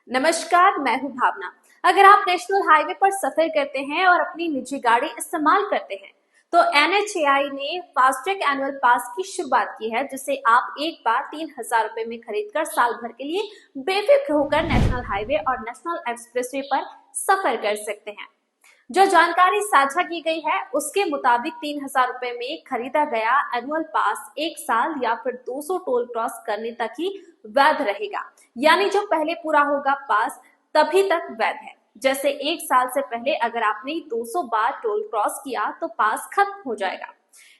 नमस्कार, मैं हूं भावना। अगर आप नेशनल हाईवे पर सफर करते हैं और अपनी निजी गाड़ी इस्तेमाल करते हैं, तो NHAI ने फास्टैग एनुअल पास की शुरुआत की है, जिसे आप एक बार 3,000 रुपए में खरीदकर साल भर के लिए बेफिक्र होकर नेशनल हाईवे और नेशनल एक्सप्रेसवे पर सफर कर सकते हैं। जो जानकारी साझा की गई है उसके मुताबिक 3,000 रुपए में खरीदा गया एनुअल पास एक साल या फिर 200 टोल क्रॉस करने तक ही वैध रहेगा। यानी जो पहले पूरा होगा पास तभी तक वैध है। जैसे एक साल से पहले अगर आपने 200 बार टोल क्रॉस किया तो पास खत्म हो जाएगा।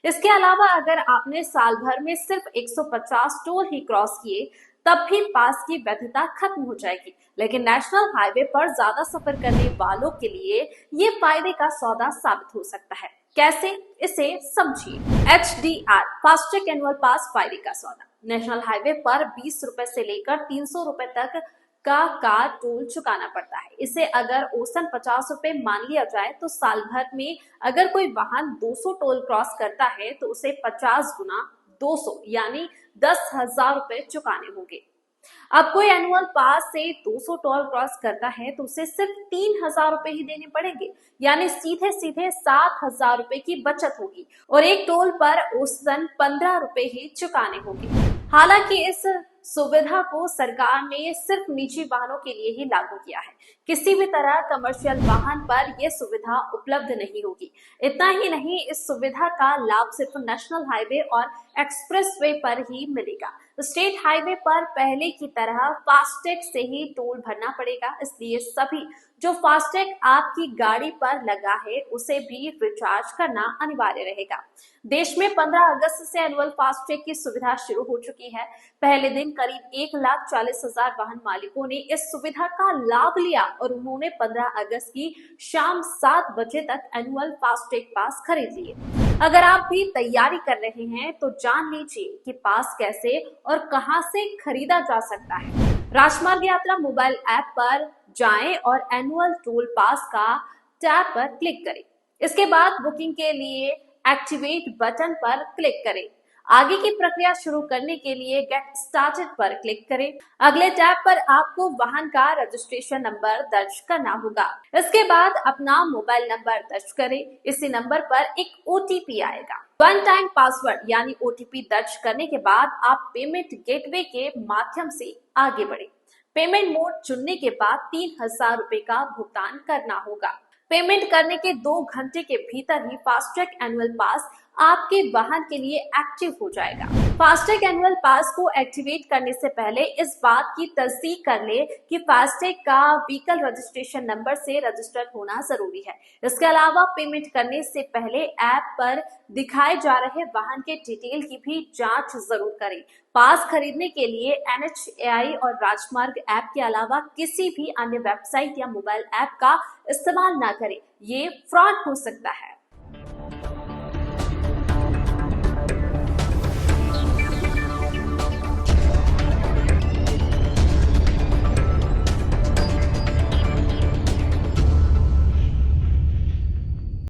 इसके अलावा अगर आपने साल भर में सिर्फ 150 टोल ही क्रॉस किए तब भी पास की वैधता खत्म हो जाएगी। लेकिन नेशनल हाईवे पर ज्यादा सफर करने वालों के लिए ये फायदे का सौदा साबित हो सकता है। कैसे, इसे समझिए। HDR फास्टैग एनुअल पास फायदे का सौदा। नेशनल हाईवे पर 20 रुपए से लेकर 300 रुपए तक का टोल चुकाना पड़ता है। इसे अगर औसतन 50 रुपए मान लिया जाए तो साल भर में अगर कोई वाहन 200 टोल क्रॉस करता है तो उसे 50 गुना 200 यानी 10,000 रुपए चुकाने होंगे। अब कोई एनुअल पास से 200 टोल क्रॉस करता है तो उसे सिर्फ 3,000 रुपए ही देने पड़ेंगे, यानी सीधे सीधे 7,000 रुपए की बचत होगी और एक टोल पर औसतन 15 रुपए ही चुकाने होंगे। हालांकि इस सुविधा को सरकार ने सिर्फ निजी वाहनों के लिए ही लागू किया है। किसी भी तरह कमर्शियल वाहन पर यह सुविधा उपलब्ध नहीं होगी। इतना ही नहीं, इस सुविधा का लाभ सिर्फ नेशनल हाईवे और एक्सप्रेसवे पर ही मिलेगा। स्टेट हाईवे पर पहले की तरह फास्टैग से ही टोल भरना पड़ेगा, इसलिए सभी जो फास्टैग आपकी गाड़ी पर लगा है उसे भी रिचार्ज करना अनिवार्य रहेगा। देश में 15 अगस्त से एनुअल फास्टैग की सुविधा शुरू हो चुकी है। पहले दिन करीब 1,40,000 वाहन मालिकों ने इस सुविधा का लाभ लिया और उन्होंने 15 अगस्त की शाम 7 बजे तक एनुअल फास्टैग पास खरीद लिए। अगर आप भी तैयारी कर रहे हैं तो जान लीजिए कि पास कैसे और कहां से खरीदा जा सकता है। राजमार्ग यात्रा मोबाइल ऐप पर जाएं और एनुअल टोल पास का टैब पर क्लिक करें। इसके बाद बुकिंग के लिए एक्टिवेट बटन पर क्लिक करें। आगे की प्रक्रिया शुरू करने के लिए गेट स्टार्टेड पर क्लिक करें। अगले टैब पर आपको वाहन का रजिस्ट्रेशन नंबर दर्ज करना होगा। इसके बाद अपना मोबाइल नंबर दर्ज करें। इसी नंबर पर एक OTP आएगा। वन टाइम पासवर्ड यानी OTP दर्ज करने के बाद आप पेमेंट गेटवे के माध्यम से आगे बढ़े। पेमेंट मोड चुनने के बाद 3,000 रुपए का भुगतान करना होगा। पेमेंट करने के 2 घंटे के भीतर ही फास्टैग एनुअल पास आपके वाहन के लिए एक्टिव हो जाएगा। फास्टैग एनुअल पास को एक्टिवेट करने से पहले इस बात की तस्दीक कर ले कि फास्टैग का व्हीकल रजिस्ट्रेशन नंबर से रजिस्टर्ड होना जरूरी है। इसके अलावा पेमेंट करने से पहले ऐप पर दिखाए जा रहे वाहन के डिटेल की भी जांच जरूर करें। पास खरीदने के लिए NHAI और राजमार्ग ऐप के अलावा किसी भी अन्य वेबसाइट या मोबाइल ऐप का इस्तेमाल ना करें, ये फ्रॉड हो सकता है।